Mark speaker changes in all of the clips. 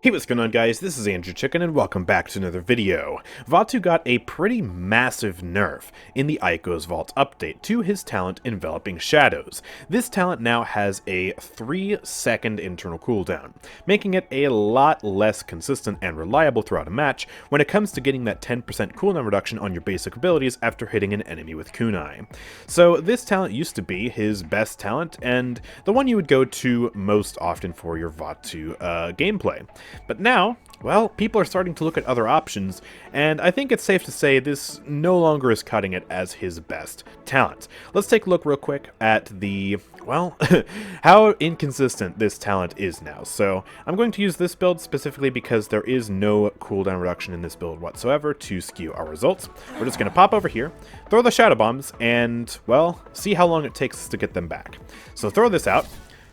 Speaker 1: Hey, what's going on, guys? This is AndrewChicken, and welcome back to another video. Vatu got a pretty massive nerf in the Aico's Vault update to his talent Enveloping Shadows. This talent now has a 3-second internal cooldown, making it a lot less consistent and reliable throughout a match when it comes to getting that 10% cooldown reduction on your basic abilities after hitting an enemy with kunai. So this talent used to be his best talent, and the one you would go to most often for your Vatu gameplay. But now, well, people are starting to look at other options, and I think it's safe to say this no longer is cutting it as his best talent. Let's take a look real quick at the, well, how inconsistent this talent is now. So I'm going to use this build specifically because there is no cooldown reduction in this build whatsoever to skew our results. We're just going to pop over here, throw the Shadow Bombs, and, well, see how long it takes us to get them back. So throw this out.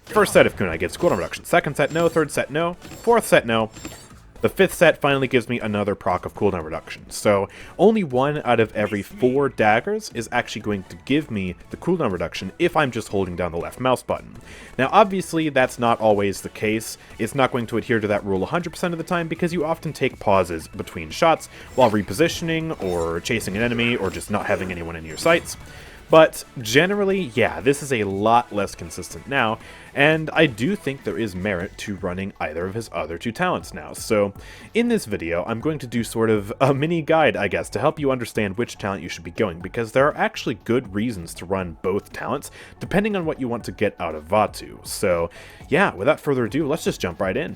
Speaker 1: First set of kunai gets cooldown reduction. Second set, no. Third set, no. Fourth set, no. The fifth set finally gives me another proc of cooldown reduction. So only 1 out of every 4 daggers is actually going to give me the cooldown reduction if I'm just holding down the left mouse button. Now obviously that's not always the case. It's not going to adhere to that rule 100% of the time because you often take pauses between shots while repositioning or chasing an enemy or just not having anyone in your sights. But generally, yeah, this is a lot less consistent now, and I do think there is merit to running either of his other 2 talents now. So in this video, I'm going to do sort of a mini guide, I guess, to help you understand which talent you should be going, because there are actually good reasons to run both talents, depending on what you want to get out of Vatu. So yeah, without further ado, let's just jump right in.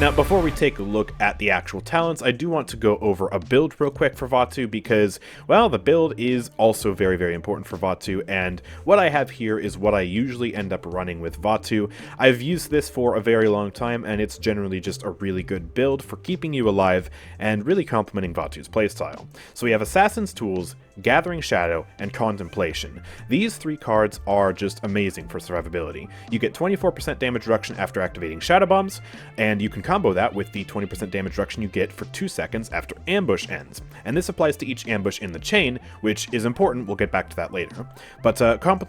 Speaker 1: Now, before we take a look at the actual talents, I do want to go over a build real quick for Vatu because, well, the build is also very, very important for Vatu, and what I have here is what I usually end up running with Vatu. I've used this for a very long time, and it's generally just a really good build for keeping you alive and really complementing Vatu's playstyle. So we have Assassin's Tools, Gathering Shadow, and Contemplation. These 3 cards are just amazing for survivability. You get 24% damage reduction after activating Shadow Bombs, and you can combo that with the 20% damage reduction you get for 2 seconds after ambush ends. And this applies to each ambush in the chain, which is important. We'll get back to that later. But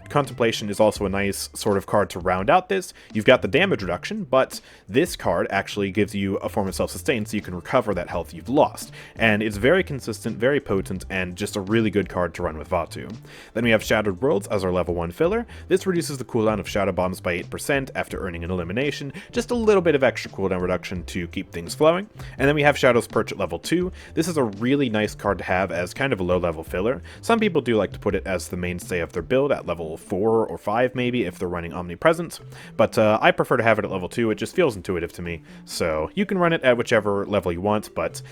Speaker 1: Contemplation is also a nice sort of card to round out this. You've got the damage reduction, but this card actually gives you a form of self-sustain so you can recover that health you've lost. And it's very consistent, very potent, and just a really good card to run with Vatu. Then we have Shattered Worlds as our level 1 filler. This reduces the cooldown of Shadow Bombs by 8% after earning an elimination, just a little bit of extra cooldown reduction to keep things flowing. And then we have Shadow's Perch at level 2. This is a really nice card to have as kind of a low-level filler. Some people do like to put it as the mainstay of their build at level 4 or 5 maybe if they're running Omnipresence, but I prefer to have it at level 2. It just feels intuitive to me, so you can run it at whichever level you want, but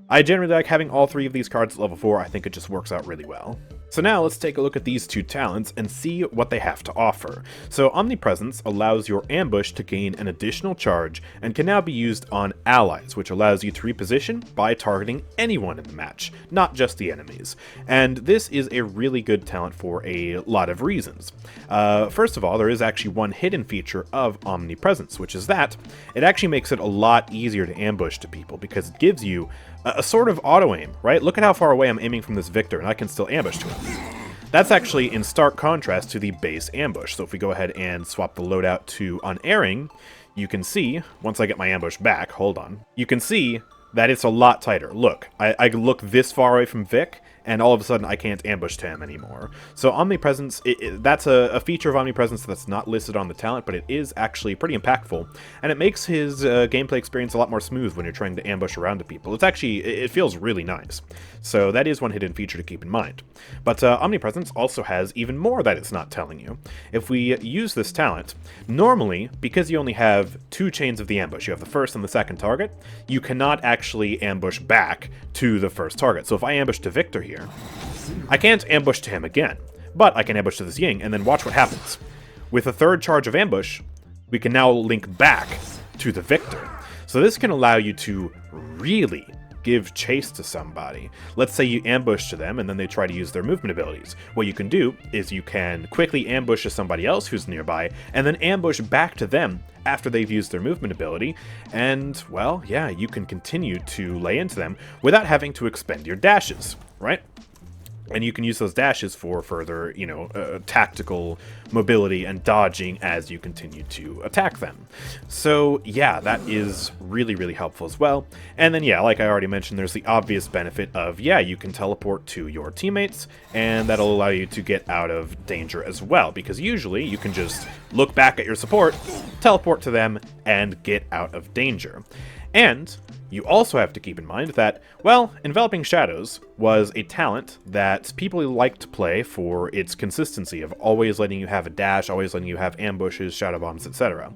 Speaker 1: I generally like having all 3 of these cards at level 4. I think it just works out really well. So now let's take a look at these 2 talents and see what they have to offer. So Omnipresence allows your ambush to gain an additional charge and can now be used on allies, which allows you to reposition by targeting anyone in the match, not just the enemies. And this is a really good talent for a lot of reasons. First of all, there is actually one hidden feature of Omnipresence, which is that it actually makes it a lot easier to ambush to people because it gives you a sort of auto-aim, right? Look at how far away I'm aiming from this Victor, and I can still ambush to him. That's actually in stark contrast to the base ambush. So if we go ahead and swap the loadout to Unerring, you can see, once I get my ambush back, hold on, you can see that it's a lot tighter. Look, I look this far away from Vic, and all of a sudden I can't ambush to him anymore. So Omnipresence, that's a feature of Omnipresence that's not listed on the talent, but it is actually pretty impactful, and it makes his gameplay experience a lot more smooth when you're trying to ambush around to people. It's actually, it feels really nice. So that is one hidden feature to keep in mind. But Omnipresence also has even more that it's not telling you. If we use this talent, normally, because you only have 2 chains of the ambush, you have the first and the second target, you cannot actually ambush back to the first target. So if I ambush to Victor here, I can't ambush to him again, but I can ambush to this Ying, and then watch what happens. With a third charge of ambush, we can now link back to the Victor. So this can allow you to really give chase to somebody. Let's say you ambush to them and then they try to use their movement abilities. What you can do is you can quickly ambush to somebody else who's nearby and then ambush back to them after they've used their movement ability, and, well, yeah, you can continue to lay into them without having to expend your dashes, right? And you can use those dashes for further, tactical mobility and dodging as you continue to attack them. So yeah, that is really, really helpful as well. And then yeah, like I already mentioned, there's the obvious benefit of, yeah, you can teleport to your teammates, and that'll allow you to get out of danger as well, because usually you can just look back at your support, teleport to them, and get out of danger. And you also have to keep in mind that, well, Enveloping Shadows was a talent that people like to play for its consistency of always letting you have a dash, always letting you have ambushes, shadow bombs, etc.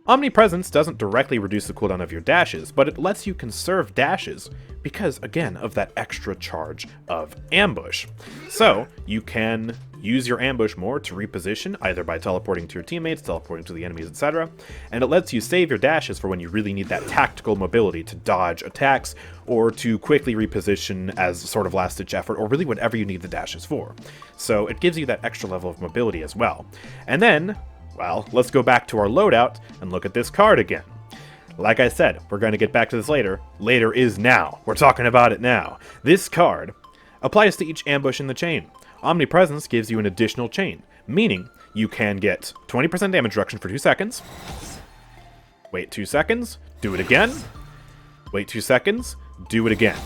Speaker 1: Omnipresence doesn't directly reduce the cooldown of your dashes, but it lets you conserve dashes because, again, of that extra charge of ambush. So, you can use your ambush more to reposition, either by teleporting to your teammates, teleporting to the enemies, etc. And it lets you save your dashes for when you really need that tactical mobility to dodge attacks, or to quickly reposition as sort of last-ditch effort, or really whatever you need the dashes for. So it gives you that extra level of mobility as well. And then, well, let's go back to our loadout and look at this card again. Like I said, we're going to get back to this later. Later is now. We're talking about it now. This card applies to each ambush in the chain. Omnipresence gives you an additional chain, meaning you can get 20% damage reduction for 2 seconds. Wait 2 seconds, do it again. Wait 2 seconds, do it again.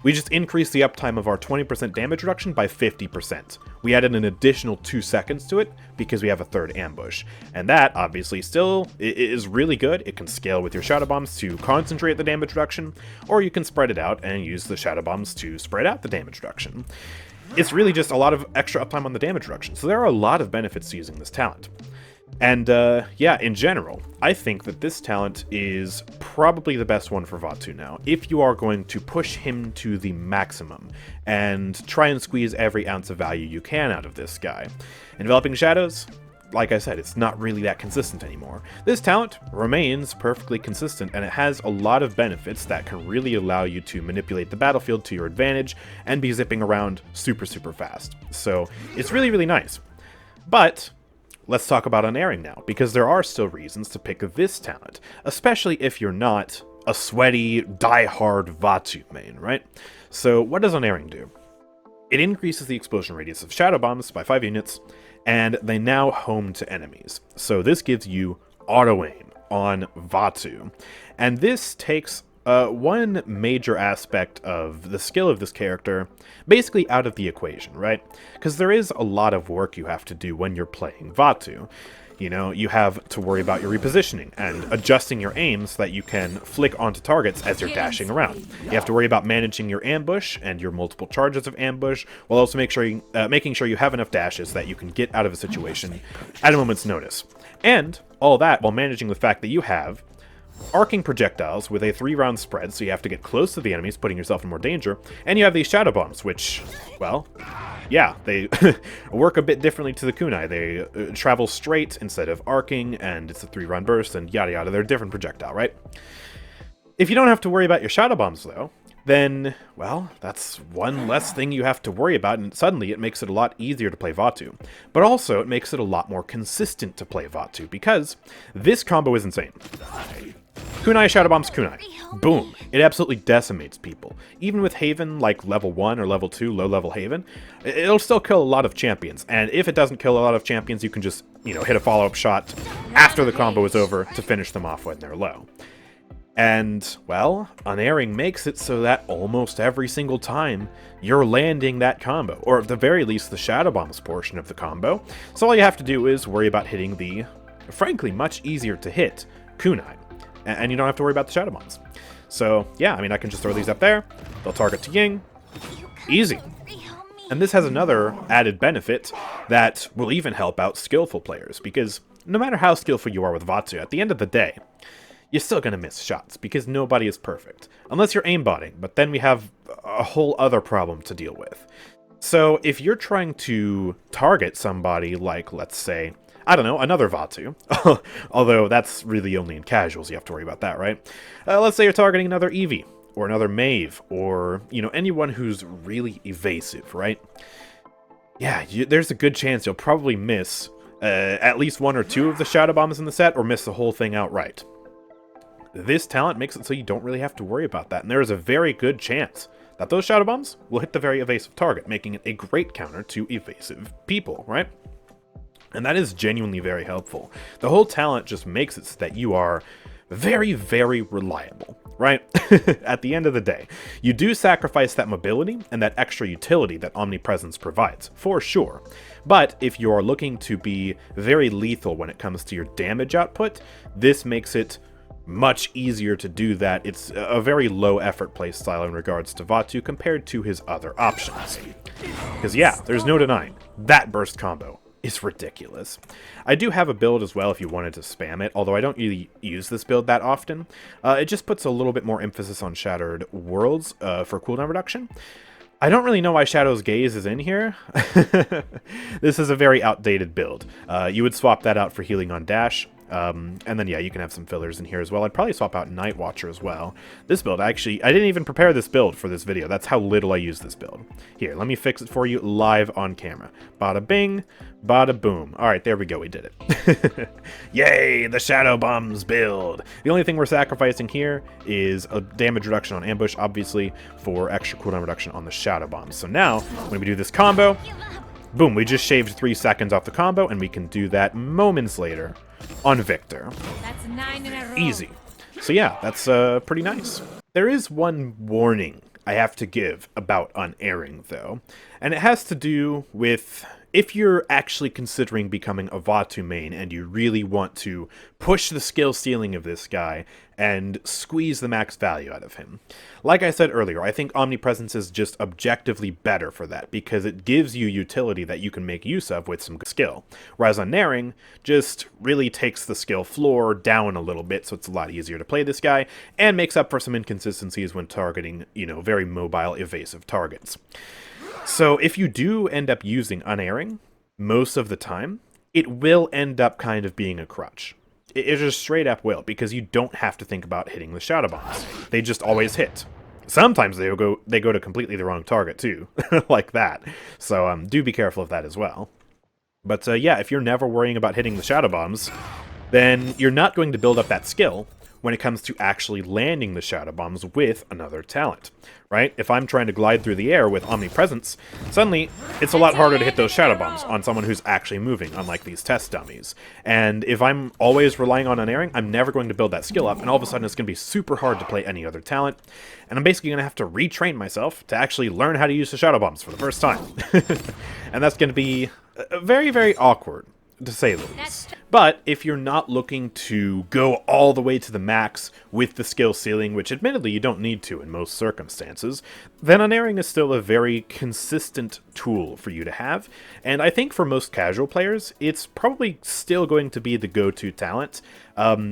Speaker 1: We just increased the uptime of our 20% damage reduction by 50%. We added an additional 2 seconds to it because we have a third ambush. And that, obviously, still is really good. It can scale with your Shadow Bombs to concentrate the damage reduction, or you can spread it out and use the Shadow Bombs to spread out the damage reduction. It's really just a lot of extra uptime on the damage reduction, so there are a lot of benefits to using this talent. And yeah, in general, I think that this talent is probably the best one for Vatu now, if you are going to push him to the maximum and try and squeeze every ounce of value you can out of this guy. Enveloping Shadows, like I said, it's not really that consistent anymore. This talent remains perfectly consistent, and it has a lot of benefits that can really allow you to manipulate the battlefield to your advantage and be zipping around super, super fast. So it's really, really nice. But let's talk about Unerring now, because there are still reasons to pick this talent, especially if you're not a sweaty, die-hard Vatu main, right? So what does Unerring do? It increases the explosion radius of Shadow Bombs by 5 units, and they now home to enemies. So this gives you auto-aim on Vatu. And this takes one major aspect of the skill of this character basically out of the equation, right? Because there is a lot of work you have to do when you're playing Vatu. You know, you have to worry about your repositioning and adjusting your aim so that you can flick onto targets as you're dashing around. You have to worry about managing your ambush and your multiple charges of ambush, while also making sure you have enough dashes that you can get out of a situation at a moment's notice. And all that while managing the fact that you have arcing projectiles with a 3-round spread, so you have to get close to the enemies, putting yourself in more danger, and you have these Shadow Bombs, which, well, yeah, they work a bit differently to the kunai. They travel straight instead of arcing, and it's a 3-round burst, and yada yada. They're a different projectile, right? If you don't have to worry about your Shadow Bombs, though, then, well, that's one less thing you have to worry about, and suddenly it makes it a lot easier to play Vatu. But also, it makes it a lot more consistent to play Vatu, because this combo is insane. Kunai, Shadow Bombs, Kunai. Boom. It absolutely decimates people. Even with Haven, like level 1 or level 2, low-level Haven, it'll still kill a lot of champions. And if it doesn't kill a lot of champions, you can just, hit a follow-up shot after the combo is over to finish them off when they're low. And, well, Unerring makes it so that almost every single time you're landing that combo, or at the very least the Shadow Bombs portion of the combo. So all you have to do is worry about hitting the, frankly, much easier to hit kunai. And you don't have to worry about the Shadow Bombs. So, yeah, I can just throw these up there. They'll target to Ying. Easy. And this has another added benefit that will even help out skillful players, because no matter how skillful you are with Vatu, at the end of the day, you're still going to miss shots, because nobody is perfect. Unless you're aimbotting, but then we have a whole other problem to deal with. So, if you're trying to target somebody like, let's say, I don't know, another Vatu. Although that's really only in casuals, you have to worry about that, right? Let's say you're targeting another Eevee, or another Maeve, or, anyone who's really evasive, right? Yeah, there's a good chance you'll probably miss at least 1 or 2 of the Shadow Bombs in the set, or miss the whole thing outright. This talent makes it so you don't really have to worry about that, and there is a very good chance that those Shadow Bombs will hit the very evasive target, making it a great counter to evasive people, right? And that is genuinely very helpful. The whole talent just makes it so that you are very, very reliable, right? At the end of the day, you do sacrifice that mobility and that extra utility that Omnipresence provides, for sure. But if you are looking to be very lethal when it comes to your damage output, this makes it much easier to do that. It's a very low effort playstyle in regards to Vatu compared to his other options. Because yeah, there's no denying, that burst combo is ridiculous. I do have a build as well if you wanted to spam it, although I don't really use this build that often. It just puts a little bit more emphasis on Shattered Worlds for cooldown reduction. I don't really know why Shadow's Gaze is in here. This is a very outdated build. You would swap that out for healing on dash. And then, yeah, you can have some fillers in here as well. I'd probably swap out Night Watcher as well. This build, actually, I didn't even prepare this build for this video. That's how little I use this build. Here, let me fix it for you live on camera. Bada bing, bada boom. All right, there we go. We did it. Yay, the Shadow Bombs build. The only thing we're sacrificing here is a damage reduction on ambush, obviously, for extra cooldown reduction on the Shadow Bombs. So now, when we do this combo, boom, we just shaved 3 seconds off the combo, and we can do that moments later on Victor.
Speaker 2: That's 9 in a row.
Speaker 1: Easy. So yeah, that's pretty nice. There is one warning I have to give about Unerring, though, and it has to do with if you're actually considering becoming a Vatu main and you really want to push the skill ceiling of this guy and squeeze the max value out of him. Like I said earlier, I think Omnipresence is just objectively better for that because it gives you utility that you can make use of with some skill. Whereas Unerring just really takes the skill floor down a little bit, so it's a lot easier to play this guy and makes up for some inconsistencies when targeting, you know, very mobile, evasive targets. So if you do end up using Unerring, most of the time, it will end up kind of being a crutch. It just straight up will, because you don't have to think about hitting the Shadow Bombs. They just always hit. Sometimes they go to completely the wrong target too, like that. So do be careful of that as well. But yeah, if you're never worrying about hitting the Shadow Bombs, then you're not going to build up that skill when it comes to actually landing the Shadow Bombs with another talent, right? If I'm trying to glide through the air with Omnipresence, suddenly it's a lot harder to hit those Shadow Bombs on someone who's actually moving, unlike these test dummies. And if I'm always relying on Unerring, I'm never going to build that skill up, and all of a sudden it's going to be super hard to play any other talent, and I'm basically going to have to retrain myself to actually learn how to use the Shadow Bombs for the first time. And that's going to be very, very awkward, to say the least. But if you're not looking to go all the way to the max with the skill ceiling, which admittedly you don't need to in most circumstances, then Unerring is still a very consistent tool for you to have, and I think for most casual players, it's probably still going to be the go-to talent,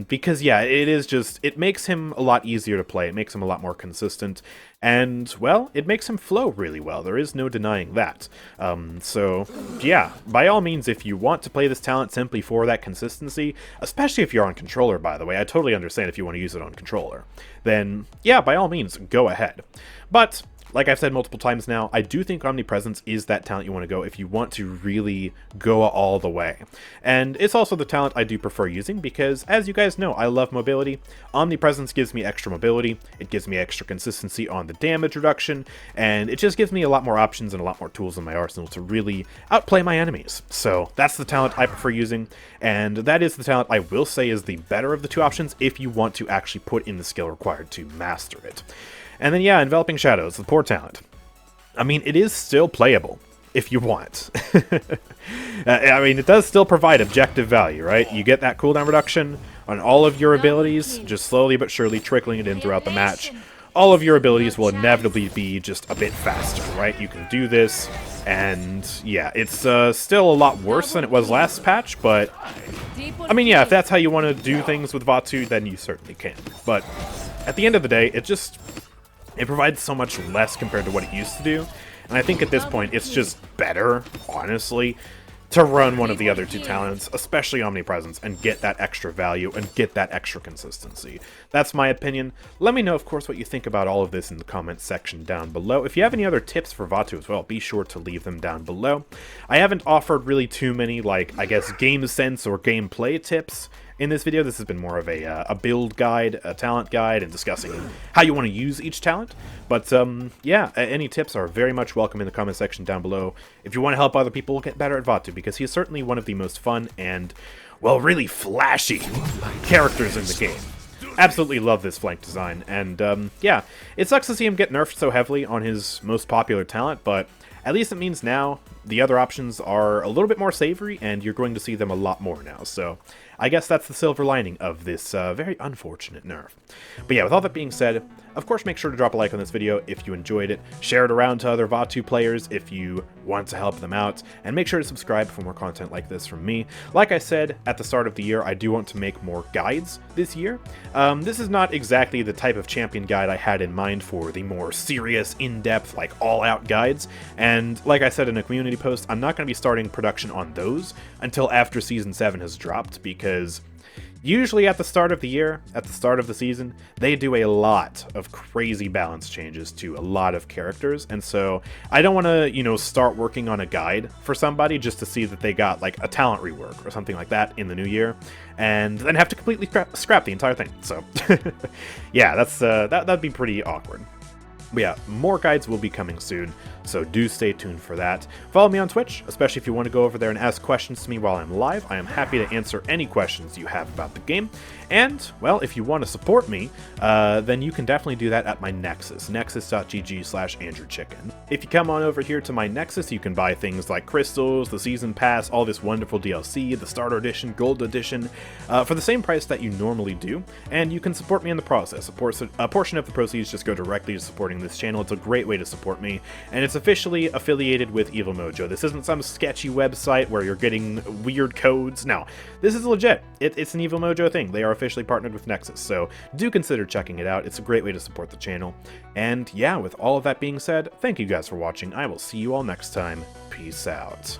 Speaker 1: because yeah, it makes him a lot easier to play, it makes him a lot more consistent, and, well, it makes him flow really well, there is no denying that. So, yeah, by all means, if you want to play this talent simply for that consistency, especially if you're on controller, by the way, I totally understand if you want to use it on controller, then, yeah, by all means, go ahead. But like I've said multiple times now, I do think Omnipresence is that talent you want to go if you want to really go all the way. And it's also the talent I do prefer using because, as you guys know, I love mobility. Omnipresence gives me extra mobility, it gives me extra consistency on the damage reduction, and it just gives me a lot more options and a lot more tools in my arsenal to really outplay my enemies. So that's the talent I prefer using, and that is the talent I will say is the better of the two options if you want to actually put in the skill required to master it. And then, yeah, Enveloping Shadows, the poor talent. I mean, it is still playable, if you want. I mean, it does still provide objective value, right? You get that cooldown reduction on all of your abilities, just slowly but surely trickling it in throughout the match. All of your abilities will inevitably be just a bit faster, right? You can do this, and yeah, it's still a lot worse than it was last patch, but I mean, yeah, if that's how you want to do things with Vatu, then you certainly can. But at the end of the day, it provides so much less compared to what it used to do, and I think at this point it's just better, honestly, to run one of the other two talents, especially Omnipresence, and get that extra value and get that extra consistency. That's my opinion. Let me know, of course, what you think about all of this in the comments section down below. If you have any other tips for Vatu as well, be sure to leave them down below. I haven't offered really too many, like, I guess, game sense or gameplay tips in this video. This has been more of a build guide, a talent guide, and discussing how you want to use each talent. But yeah, any tips are very much welcome in the comment section down below if you want to help other people get better at Vatu, because he is certainly one of the most fun and, well, really flashy characters in the game. Absolutely love this flank design, and yeah, it sucks to see him get nerfed so heavily on his most popular talent, but at least it means now the other options are a little bit more savory, and you're going to see them a lot more now, so I guess that's the silver lining of this very unfortunate nerf. But yeah, with all that being said, of course make sure to drop a like on this video if you enjoyed it, share it around to other Vatu players if you want to help them out, and make sure to subscribe for more content like this from me. Like I said at the start of the year, I do want to make more guides this year. This is not exactly the type of champion guide I had in mind for the more serious, in-depth, like all-out guides, and like I said in a community post, I'm not going to be starting production on those until after Season 7 has dropped, because usually at the start of the year, at the start of the season, they do a lot of crazy balance changes to a lot of characters, and so I don't want to, you know, start working on a guide for somebody just to see that they got like a talent rework or something like that in the new year, and then have to completely scrap the entire thing. So yeah, that's that'd be pretty awkward. But yeah, more guides will be coming soon, so do stay tuned for that. Follow me on Twitch, especially if you want to go over there and ask questions to me while I'm live. I am happy to answer any questions you have about the game. And, well, if you want to support me, then you can definitely do that at my Nexus, nexus.gg/AndrewChicken. If you come on over here to my Nexus, you can buy things like crystals, the Season Pass, all this wonderful DLC, the Starter Edition, Gold Edition, for the same price that you normally do, and you can support me in the process. A portion of the proceeds just go directly to supporting this channel. It's a great way to support me, and it's officially affiliated with Evil Mojo. This isn't some sketchy website where you're getting weird codes. No, this is legit. It's an Evil Mojo thing. They are officially partnered with Nexus, so do consider checking it out. It's a great way to support the channel. And yeah, with all of that being said, thank you guys for watching. I will see you all next time. Peace out.